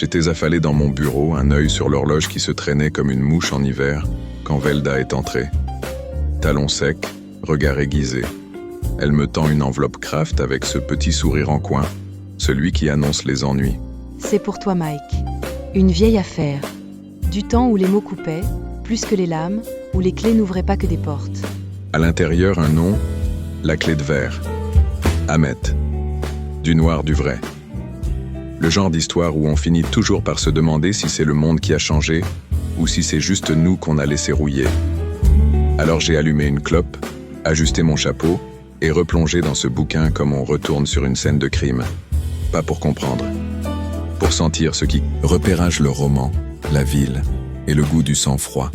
J'étais affalé dans mon bureau, un œil sur l'horloge qui se traînait comme une mouche en hiver, quand Velda est entrée. Talons secs, regard aiguisé. Elle me tend une enveloppe Kraft avec ce petit sourire en coin, celui qui annonce les ennuis. C'est pour toi, Mike. Une vieille affaire. Du temps où les mots coupaient, plus que les lames, où les clés n'ouvraient pas que des portes. À l'intérieur, un nom, la clé de verre. Ahmet. Du noir, du vrai. Le genre d'histoire où on finit toujours par se demander si c'est le monde qui a changé ou si c'est juste nous qu'on a laissé rouiller. Alors j'ai allumé une clope, ajusté mon chapeau et replongé dans ce bouquin comme on retourne sur une scène de crime. Pas pour comprendre, pour sentir ce qui repérage le roman, la ville et le goût du sang-froid.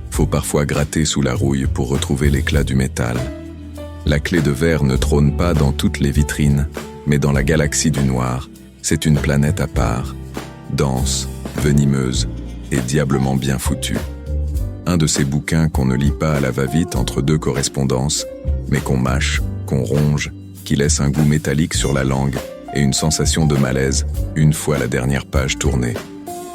Faut parfois gratter sous la rouille pour retrouver l'éclat du métal. La clé de verre ne trône pas dans toutes les vitrines, mais dans la galaxie du noir. C'est une planète à part, dense, venimeuse et diablement bien foutue. Un de ces bouquins qu'on ne lit pas à la va-vite entre deux correspondances, mais qu'on mâche, qu'on ronge, qui laisse un goût métallique sur la langue et une sensation de malaise une fois la dernière page tournée.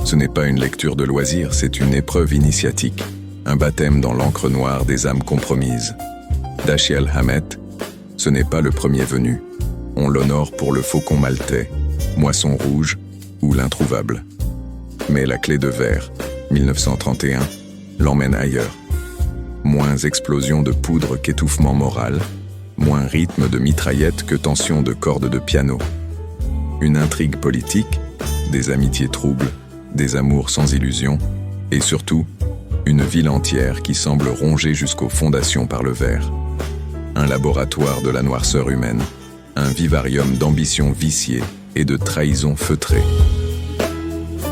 Ce n'est pas une lecture de loisir, c'est une épreuve initiatique, un baptême dans l'encre noire des âmes compromises. Dashiell Hammett, ce n'est pas le premier venu. On l'honore pour le faucon maltais, Moisson rouge ou l'introuvable. Mais la clé de verre, 1931, l'emmène ailleurs. Moins explosion de poudre qu'étouffement moral, moins rythme de mitraillette que tension de cordes de piano. Une intrigue politique, des amitiés troubles, des amours sans illusion, et surtout, une ville entière qui semble rongée jusqu'aux fondations par le verre. Un laboratoire de la noirceur humaine, un vivarium d'ambitions viciées et de trahisons feutrées.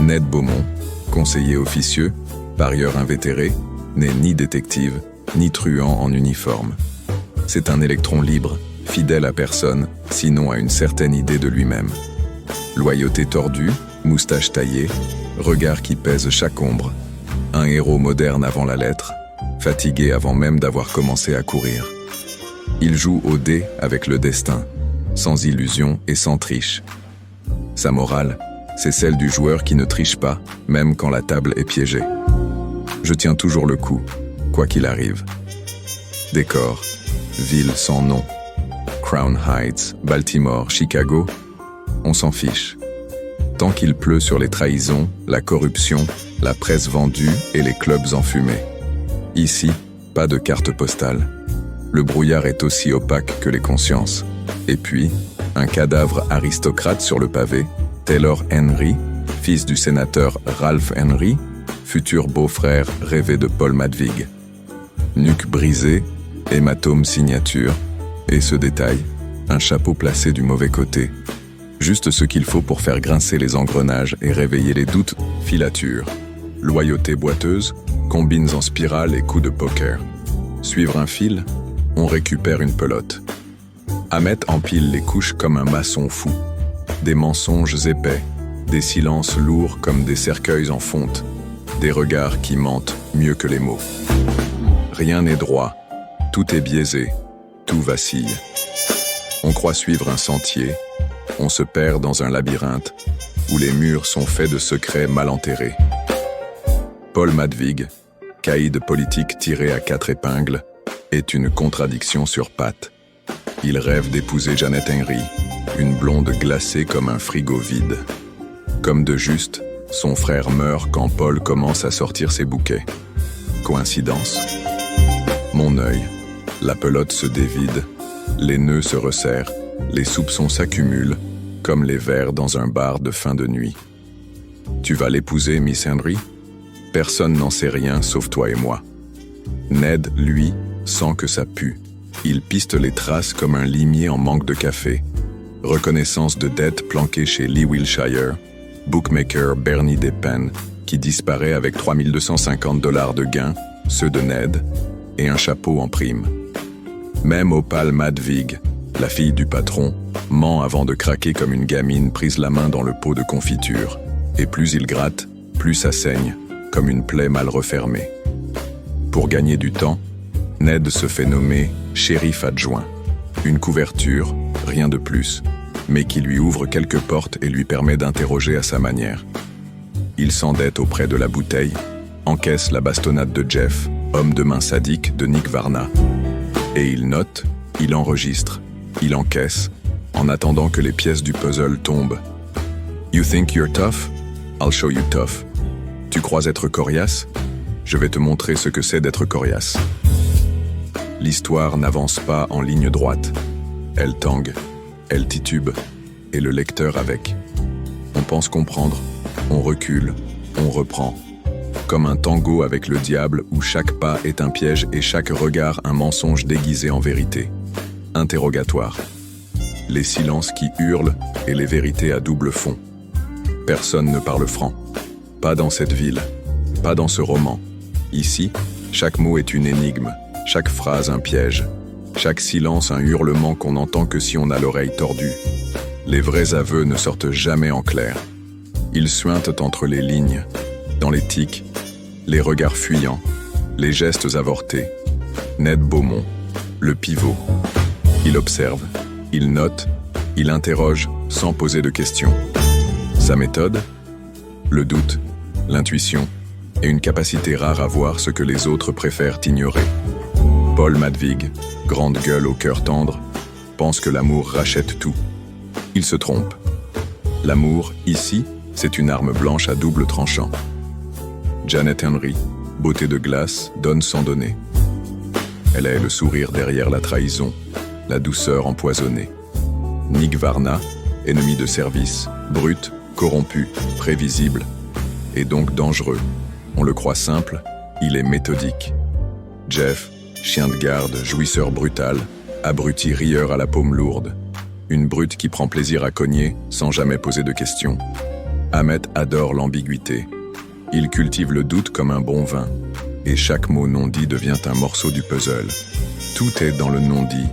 Ned Beaumont, conseiller officieux, parieur invétéré, n'est ni détective, ni truand en uniforme. C'est un électron libre, fidèle à personne, sinon à une certaine idée de lui-même. Loyauté tordue, moustache taillée, regard qui pèse chaque ombre. Un héros moderne avant la lettre, fatigué avant même d'avoir commencé à courir. Il joue au dé avec le destin, sans illusion et sans triche. Sa morale, c'est celle du joueur qui ne triche pas, même quand la table est piégée. Je tiens toujours le coup, quoi qu'il arrive. Décor, ville sans nom. Crown Heights, Baltimore, Chicago, on s'en fiche. Tant qu'il pleut sur les trahisons, la corruption, la presse vendue et les clubs enfumés. Ici, pas de carte postale. Le brouillard est aussi opaque que les consciences. Et puis, un cadavre aristocrate sur le pavé, Taylor Henry, fils du sénateur Ralph Henry, futur beau-frère rêvé de Paul Madvig. Nuque brisée, hématome signature, et ce détail, un chapeau placé du mauvais côté. Juste ce qu'il faut pour faire grincer les engrenages et réveiller les doutes, filature. Loyauté boiteuse, combines en spirale et coups de poker. Suivre un fil, on récupère une pelote. Ahmet empile les couches comme un maçon fou. Des mensonges épais, des silences lourds comme des cercueils en fonte, des regards qui mentent mieux que les mots. Rien n'est droit, tout est biaisé, tout vacille. On croit suivre un sentier, on se perd dans un labyrinthe où les murs sont faits de secrets mal enterrés. Paul Madvig, caïd politique tiré à 4 épingles, est une contradiction sur pattes. Il rêve d'épouser Janet Henry, une blonde glacée comme un frigo vide. Comme de juste, son frère meurt quand Paul commence à sortir ses bouquets. Coïncidence? Mon œil. La pelote se dévide, les nœuds se resserrent, les soupçons s'accumulent, comme les verres dans un bar de fin de nuit. Tu vas l'épouser, Miss Henry? Personne n'en sait rien sauf toi et moi. Ned, lui, sent que ça pue. Il piste les traces comme un limier en manque de café. Reconnaissance de dette planquée chez Lee Wilshire, bookmaker Bernie Despen, qui disparaît avec 3 250 $ de gains, ceux de Ned, et un chapeau en prime. Même Opal Madvig, la fille du patron, ment avant de craquer comme une gamine prise la main dans le pot de confiture. Et plus il gratte, plus ça saigne, comme une plaie mal refermée. Pour gagner du temps, Ned se fait nommer shérif adjoint. Une couverture, rien de plus. mais qui lui ouvre quelques portes et lui permet d'interroger à sa manière. Il s'endette auprès de la bouteille, encaisse la bastonnade de Jeff, homme de main sadique de Nick Varna. Et il note, il enregistre, il encaisse, en attendant que les pièces du puzzle tombent. You think you're tough? I'll show you tough. Tu crois être coriace? Je vais te montrer ce que c'est d'être coriace. L'histoire n'avance pas en ligne droite. Elle tangue, elle titube, et le lecteur avec. On pense comprendre, on recule, on reprend. Comme un tango avec le diable où chaque pas est un piège et chaque regard un mensonge déguisé en vérité. Interrogatoire. Les silences qui hurlent et les vérités à double fond. Personne ne parle franc. Pas dans cette ville, pas dans ce roman. Ici, chaque mot est une énigme, chaque phrase un piège, chaque silence un hurlement qu'on n'entend que si on a l'oreille tordue. Les vrais aveux ne sortent jamais en clair. Ils suintent entre les lignes, dans les tics, les regards fuyants, les gestes avortés. Ned Beaumont, le pivot. Il observe, il note, il interroge sans poser de questions. Sa méthode? Le doute, l'intuition et une capacité rare à voir ce que les autres préfèrent ignorer. Paul Madvig, grande gueule au cœur tendre, pense que l'amour rachète tout. Il se trompe. L'amour, ici, c'est une arme blanche à double tranchant. Janet Henry, beauté de glace, donne sans donner. Elle est le sourire derrière la trahison, la douceur empoisonnée. Nick Varna, ennemi de service, brut, corrompu, prévisible, et donc dangereux. On le croit simple, il est méthodique. Jeff, chien de garde, jouisseur brutal, abruti rieur à la paume lourde. Une brute qui prend plaisir à cogner sans jamais poser de questions. Ahmet adore l'ambiguïté. Il cultive le doute comme un bon vin, et chaque mot non dit devient un morceau du puzzle. Tout est dans le non dit,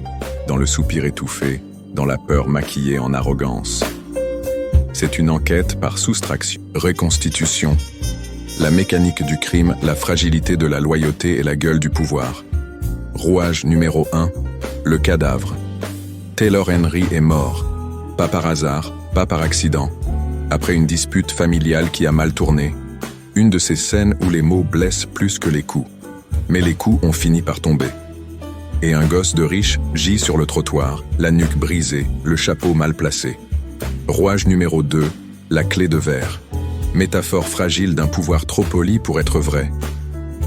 dans le soupir étouffé, dans la peur maquillée en arrogance. C'est une enquête par soustraction, reconstitution. La mécanique du crime, la fragilité de la loyauté et la gueule du pouvoir. Rouage numéro 1, le cadavre. Taylor Henry est mort. Pas par hasard, pas par accident. Après une dispute familiale qui a mal tourné. Une de ces scènes où les mots blessent plus que les coups. Mais les coups ont fini par tomber. Et un gosse de riche gît sur le trottoir, la nuque brisée, le chapeau mal placé. Rouage numéro 2, la clé de verre. Métaphore fragile d'un pouvoir trop poli pour être vrai.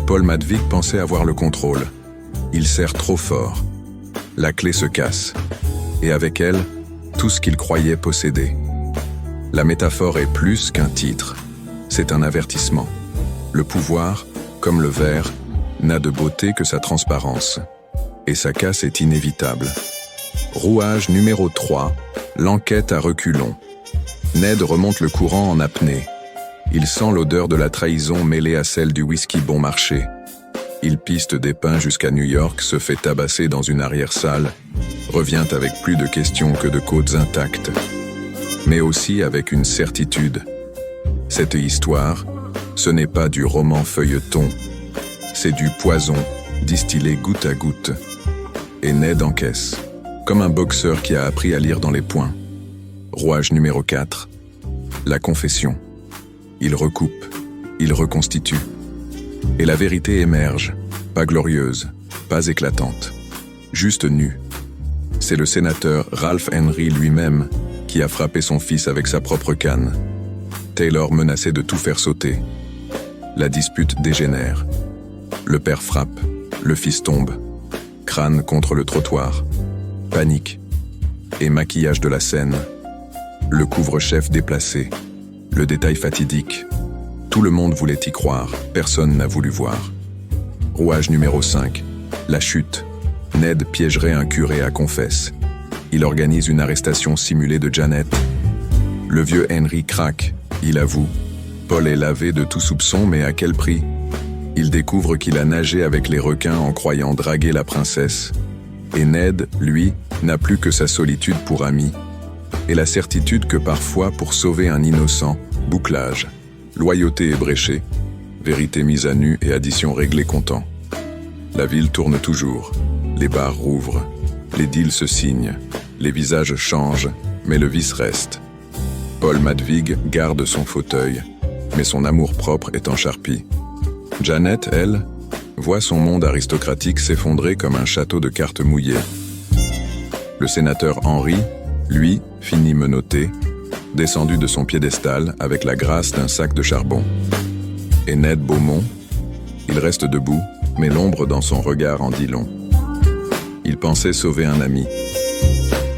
Paul Madvig pensait avoir le contrôle. Il serre trop fort. La clé se casse. Et avec elle, tout ce qu'il croyait posséder. La métaphore est plus qu'un titre. C'est un avertissement. Le pouvoir, comme le verre, n'a de beauté que sa transparence. Et sa casse est inévitable. Rouage numéro 3, l'enquête à reculons. Ned remonte le courant en apnée. Il sent l'odeur de la trahison mêlée à celle du whisky bon marché. Il piste des pins jusqu'à New York, se fait tabasser dans une arrière-salle, revient avec plus de questions que de côtes intactes. Mais aussi avec une certitude. Cette histoire, ce n'est pas du roman feuilleton, c'est du poison distillé goutte à goutte. Et Ned encaisse, comme un boxeur qui a appris à lire dans les poings. Rouage numéro 4, la confession. Il recoupe, il reconstitue. Et la vérité émerge, pas glorieuse, pas éclatante, juste nue. C'est le sénateur Ralph Henry lui-même qui a frappé son fils avec sa propre canne. Taylor menaçait de tout faire sauter. La dispute dégénère. Le père frappe, le fils tombe. Crâne contre le trottoir. Panique. Et maquillage de la scène. Le couvre-chef déplacé. Le détail fatidique. Tout le monde voulait y croire, personne n'a voulu voir. Rouage numéro 5. La chute. Ned piégerait un curé à confesse. Il organise une arrestation simulée de Janet. Le vieux Henry craque, il avoue. Paul est lavé de tout soupçon, mais à quel prix? Il découvre qu'il a nagé avec les requins en croyant draguer la princesse. Et Ned, lui, n'a plus que sa solitude pour ami. Et la certitude que parfois, pour sauver un innocent, bouclage, loyauté ébréchée, vérité mise à nu et addition réglée comptant. La ville tourne toujours, les bars rouvrent, les deals se signent, les visages changent, Mais le vice reste. Paul Madvig garde son fauteuil, mais son amour-propre est en charpie. Janet, elle, voit son monde aristocratique s'effondrer comme un château de cartes mouillées. Le sénateur Henry, lui, finit menotté, descendu de son piédestal avec la grâce d'un sac de charbon. Et Ned Beaumont, il reste debout, mais l'ombre dans son regard en dit long. Il pensait sauver un ami.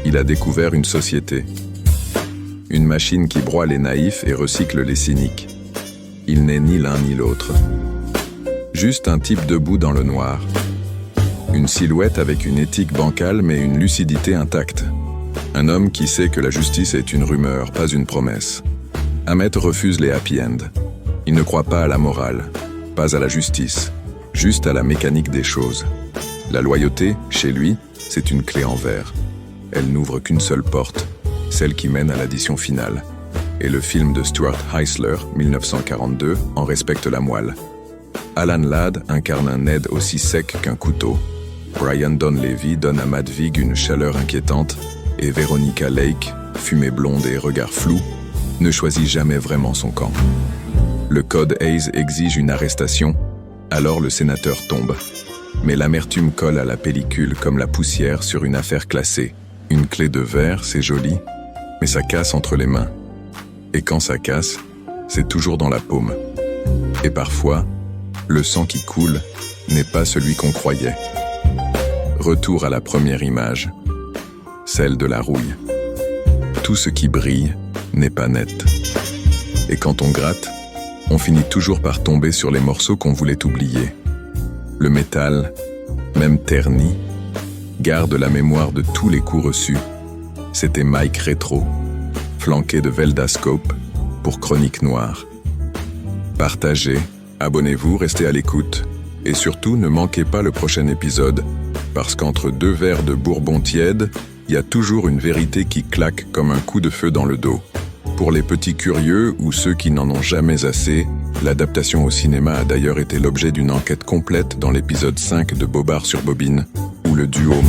Il a découvert une société. Une machine qui broie les naïfs et recycle les cyniques. Il n'est ni l'un ni l'autre. Juste un type debout dans le noir. Une silhouette avec une éthique bancale mais une lucidité intacte. Un homme qui sait que la justice est une rumeur, pas une promesse. Hammett refuse les happy end. Il ne croit pas à la morale, pas à la justice, juste à la mécanique des choses. La loyauté, chez lui, c'est une clé en verre. Elle n'ouvre qu'une seule porte, celle qui mène à l'addition finale. Et le film de Stuart Heisler, 1942, en respecte la moelle. Alan Ladd incarne un Ned aussi sec qu'un couteau. Brian Donlevy donne à Madvig une chaleur inquiétante, et Veronica Lake, fumée blonde et regard flou, ne choisit jamais vraiment son camp. Le code Hayes exige une arrestation, alors le sénateur tombe. Mais l'amertume colle à la pellicule comme la poussière sur une affaire classée. Une clé de verre, c'est joli, mais ça casse entre les mains. Et quand ça casse, c'est toujours dans la paume. Et parfois, le sang qui coule n'est pas celui qu'on croyait. Retour à la première image, celle de la rouille. Tout ce qui brille n'est pas net. Et quand on gratte, on finit toujours par tomber sur les morceaux qu'on voulait oublier. Le métal, même terni, garde la mémoire de tous les coups reçus. C'était Mike Rétro, flanqué de Veldascope, pour Chronique Noire. Partagez, abonnez-vous, restez à l'écoute, et surtout ne manquez pas le prochain épisode, parce qu'entre deux verres de bourbon tiède, il y a toujours une vérité qui claque comme un coup de feu dans le dos. Pour les petits curieux ou ceux qui n'en ont jamais assez, l'adaptation au cinéma a d'ailleurs été l'objet d'une enquête complète dans l'épisode 5 de Bobard sur Bobine, où le duo